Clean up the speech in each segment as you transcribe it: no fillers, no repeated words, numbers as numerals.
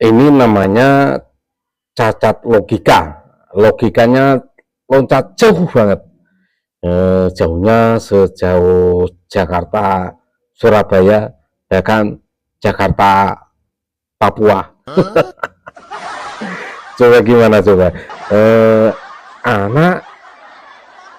Ini namanya cacat logika. Logikanya loncat jauh banget. Jauhnya sejauh Jakarta, Surabaya, bahkan Jakarta, Papua. Coba gimana coba? Anak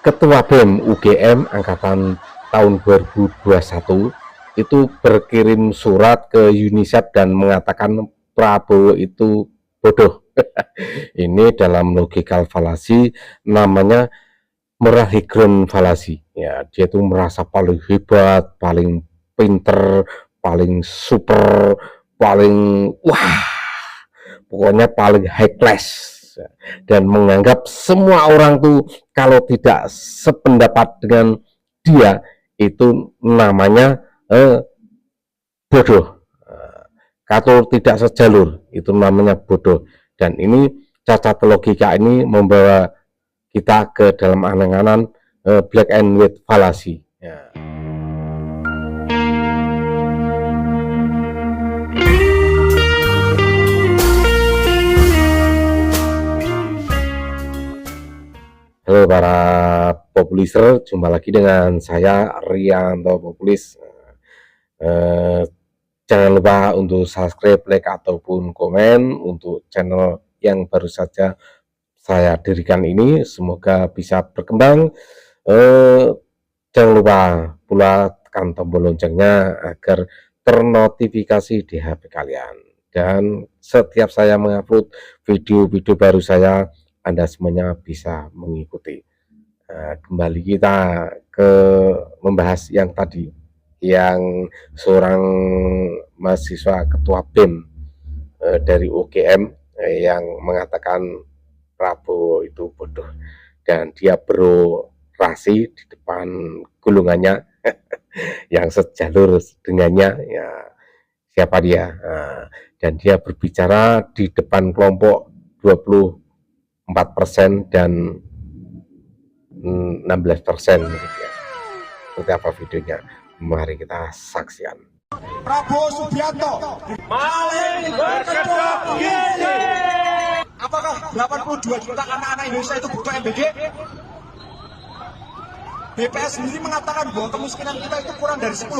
Ketua BEM UGM angkatan tahun 2021 itu berkirim surat ke UNICEF dan mengatakan Prabowo itu bodoh. Ini dalam logikal falasi namanya merahigron falasi. Ya, dia itu merasa paling hebat, paling pinter, paling super, paling wah, pokoknya paling high class, dan menganggap semua orang tuh kalau tidak sependapat dengan dia itu namanya bodoh, kalau tidak sejalur itu namanya bodoh. Dan ini cacat logika ini membawa kita ke dalam angan-angan black and white falasi. Ya. Halo para populiser, jumpa lagi dengan saya Rianto Populis. Jangan lupa untuk subscribe, like, ataupun komen untuk channel yang baru saja saya dirikan ini. Semoga bisa berkembang. Jangan lupa pula tekan tombol loncengnya agar ternotifikasi di HP kalian. Dan setiap saya mengupload video-video baru saya, Anda semuanya bisa mengikuti. Kembali kita ke membahas yang tadi, yang seorang mahasiswa ketua BEM dari UGM yang mengatakan Prabowo itu bodoh, dan dia berorasi di depan golongannya yang sejalur dengannya, ya siapa dia, dan dia berbicara di depan kelompok 24% dan 16%. Seperti apa videonya? Mari kita saksikan. Prabowo Subianto maling berkedok gini. Apakah 82 juta anak-anak Indonesia itu butuh MBG? BPS sendiri mengatakan bahwa kemiskinan kita itu kurang dari 10%.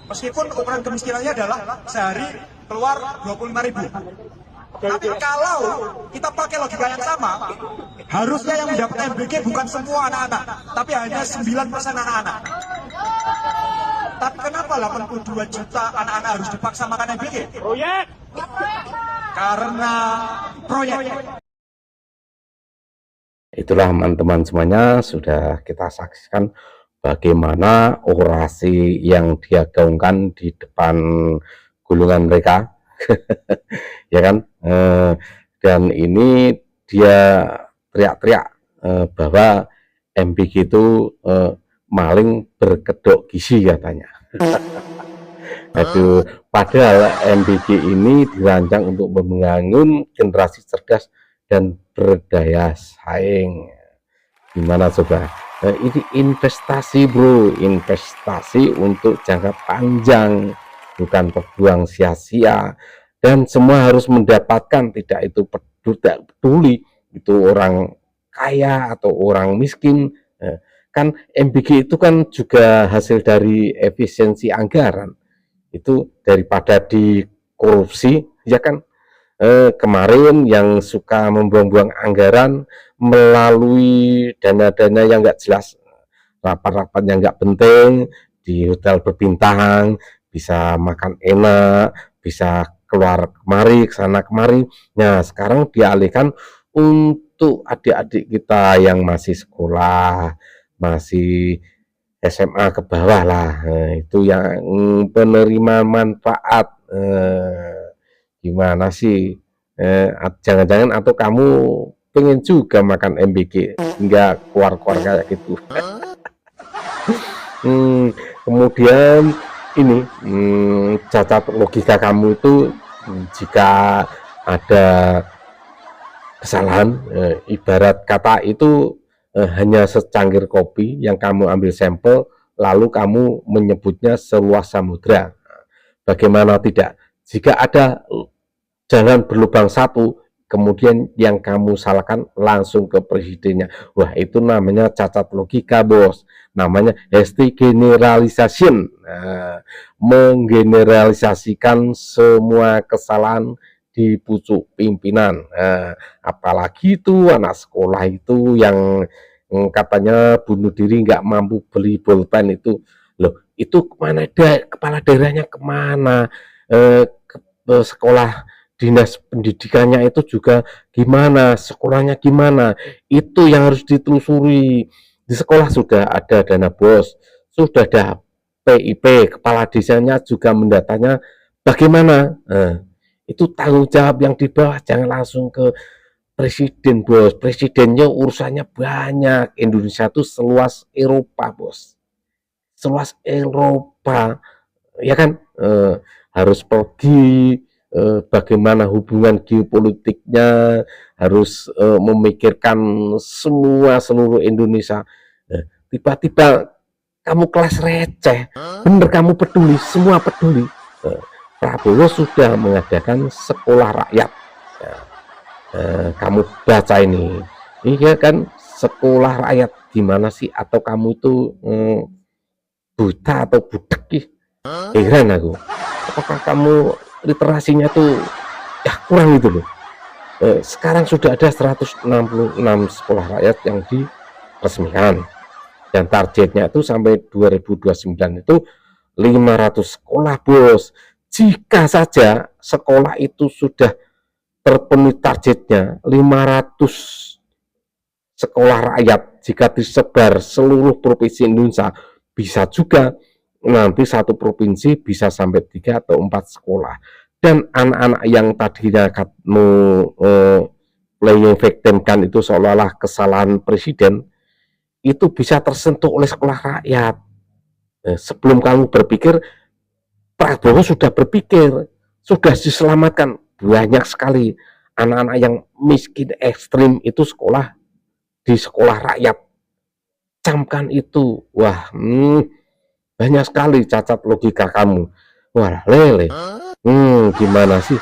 Meskipun ukuran kemiskinannya adalah sehari keluar 25.000. Tapi kalau kita pakai logika yang sama, harusnya yang mendapat MBG bukan semua anak-anak, tapi hanya 9% anak-anak. Tapi kenapa 82 juta anak-anak harus dipaksa makan MBG? Proyek! Karena proyek. Itulah teman-teman semuanya, sudah kita saksikan bagaimana orasi yang dia gaungkan di depan golongan mereka. Ya kan, dan ini dia teriak-teriak bahwa MBG itu maling berkedok gizi katanya. Aduh, padahal MBG ini dirancang untuk membangun generasi cerdas dan berdaya saing. Gimana coba? Ini investasi bro, investasi untuk jangka panjang, bukan terbuang sia-sia. Dan semua harus mendapatkan, tidak itu peduli itu orang kaya atau orang miskin. Kan MBG itu kan juga hasil dari efisiensi anggaran, itu daripada dikorupsi, ya kan. Kemarin yang suka membuang-buang anggaran melalui dana-dana yang nggak jelas, rapat-rapat yang nggak penting di hotel berbintang, bisa makan enak, bisa keluar kemari, ke sana kemari. Nah, sekarang dialihkan untuk adik-adik kita yang masih sekolah, masih SMA ke bawah lah, itu yang penerima manfaat. Gimana sih? Jangan-jangan atau kamu pengen juga makan MBG hingga keluar-keluar kayak gitu. Kemudian ini cacat logika kamu itu, jika ada kesalahan, ibarat kata itu hanya secangkir kopi yang kamu ambil sampel lalu kamu menyebutnya seluas samudra. Bagaimana tidak, jika ada jalan berlubang satu, kemudian yang kamu salahkan langsung ke presidennya. Wah, itu namanya cacat logika, bos. Namanya hasty generalization. Nah, menggeneralisasikan semua kesalahan di pucuk pimpinan. Nah, apalagi itu anak sekolah itu yang katanya bunuh diri nggak mampu beli bolpen itu. Loh, itu kemana, kepala daerahnya kemana? Ke sekolah dinas pendidikannya itu juga gimana, sekolahnya gimana, itu yang harus ditelusuri. Di sekolah sudah ada dana bos, sudah ada PIP, kepala desanya juga mendatanya bagaimana. Itu tanggung jawab yang di bawah, jangan langsung ke presiden, bos. Presidennya urusannya banyak. Indonesia itu seluas Eropa, bos, seluas Eropa, ya kan. Harus pergi, bagaimana hubungan geopolitiknya, harus memikirkan seluruh Indonesia. Tiba-tiba kamu kelas receh, bener kamu peduli, semua peduli. Prabowo sudah mengadakan sekolah rakyat. Kamu baca ini kan sekolah rakyat gimana sih? Atau kamu itu buta atau budek? Heran aku, apakah kamu literasinya tuh ya kurang gitu loh. Sekarang sudah ada 166 sekolah rakyat yang diresmikan, dan targetnya itu sampai 2029 itu 500 sekolah, bos. Jika saja sekolah itu sudah terpenuhi targetnya 500 sekolah rakyat, jika disebar seluruh provinsi Indonesia, bisa juga nanti satu provinsi bisa sampai 3 atau 4 sekolah. Dan anak-anak yang tadinya kamu playing victim kan itu seolah-olah kesalahan presiden, itu bisa tersentuh oleh sekolah rakyat. Sebelum kamu berpikir, Prabowo sudah berpikir, sudah diselamatkan. Banyak sekali anak-anak yang miskin ekstrim itu sekolah di sekolah rakyat. Camkan itu. Wah, banyak sekali cacat logika kamu. Wah, lele. Gimana sih?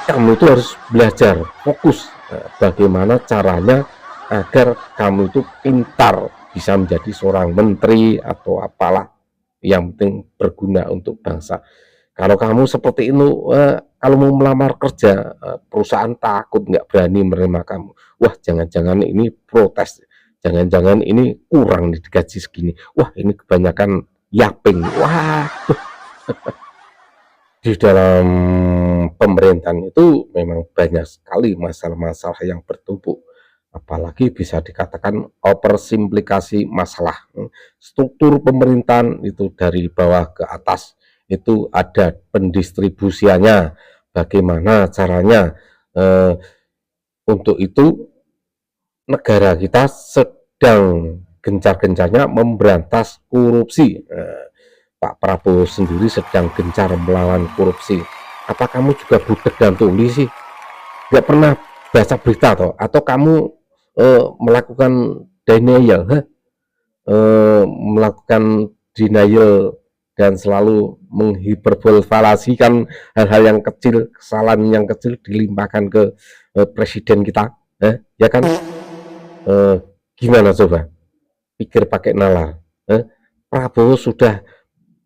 Kamu itu harus belajar, fokus. Bagaimana caranya agar kamu itu pintar, bisa menjadi seorang menteri atau apalah, yang penting berguna untuk bangsa. Kalau kamu seperti itu, kalau mau melamar kerja, perusahaan takut, nggak berani menerima kamu. Wah, jangan-jangan ini protes. Jangan-jangan ini kurang nih digaji segini. Wah, ini kebanyakan yaping. Wah, di dalam pemerintahan itu memang banyak sekali masalah-masalah yang bertumpuk. Apalagi bisa dikatakan oversimplifikasi masalah. Struktur pemerintahan itu dari bawah ke atas itu ada pendistribusiannya. Bagaimana caranya? Untuk itu negara kita sedang gencar-gencarnya memberantas korupsi. Pak Prabowo sendiri sedang gencar melawan korupsi. Apa kamu juga budek dan tuli sih? Gak pernah baca berita atau kamu melakukan denial, melakukan denial dan selalu menghiperbolifalasikan hal-hal yang kecil, kesalahan yang kecil dilimpahkan ke presiden kita, ya kan? Gimana coba? Pikir pakai nalar. Prabowo sudah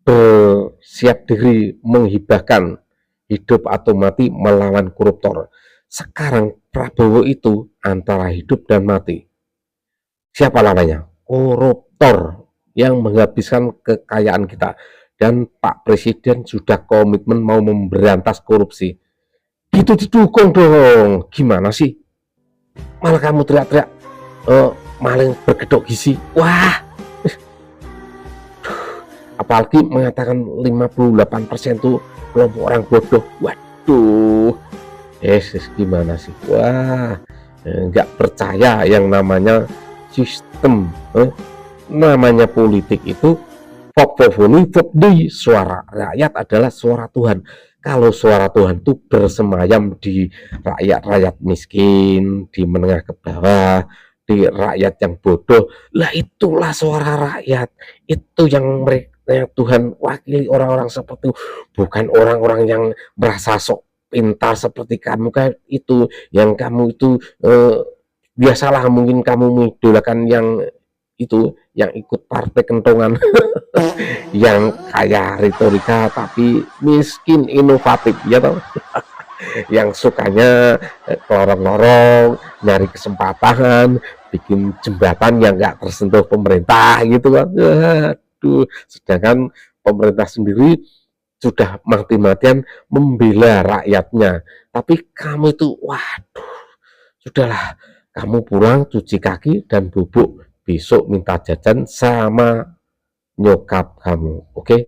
bersiap diri menghibahkan hidup atau mati melawan koruptor. Sekarang Prabowo itu antara hidup dan mati. Siapa lawannya? Koruptor yang menghabiskan kekayaan kita. Dan Pak Presiden sudah komitmen mau memberantas korupsi. Itu didukung dong. Gimana sih? Malah kamu teriak-teriak maling berkedok gizi. Wah, apalagi mengatakan 58% tuh kelompok orang bodoh. Waduh, gimana sih? Wah, nggak percaya yang namanya sistem, namanya politik itu suara rakyat adalah suara Tuhan. Kalau suara Tuhan itu bersemayam di rakyat-rakyat miskin, di menengah ke bawah, di rakyat yang bodoh, lah itulah suara rakyat. Itu yang mereka Tuhan wakili, orang-orang seperti itu, bukan orang-orang yang merasa sok pintar seperti kamu kan itu, yang kamu itu biasalah mungkin kamu mengidolakan yang itu, yang ikut partai kentongan, yang kaya retorika tapi miskin inovatif, ya toh? Yang sukanya lorong-lorong, nyari kesempatan, bikin jembatan yang nggak tersentuh pemerintah gitu kan. Aduh, sedangkan pemerintah sendiri sudah mati-matian membela rakyatnya. Tapi kamu itu, waduh, sudahlah, kamu pulang cuci kaki dan bubuk, besok minta jajan sama nyokap kamu, oke?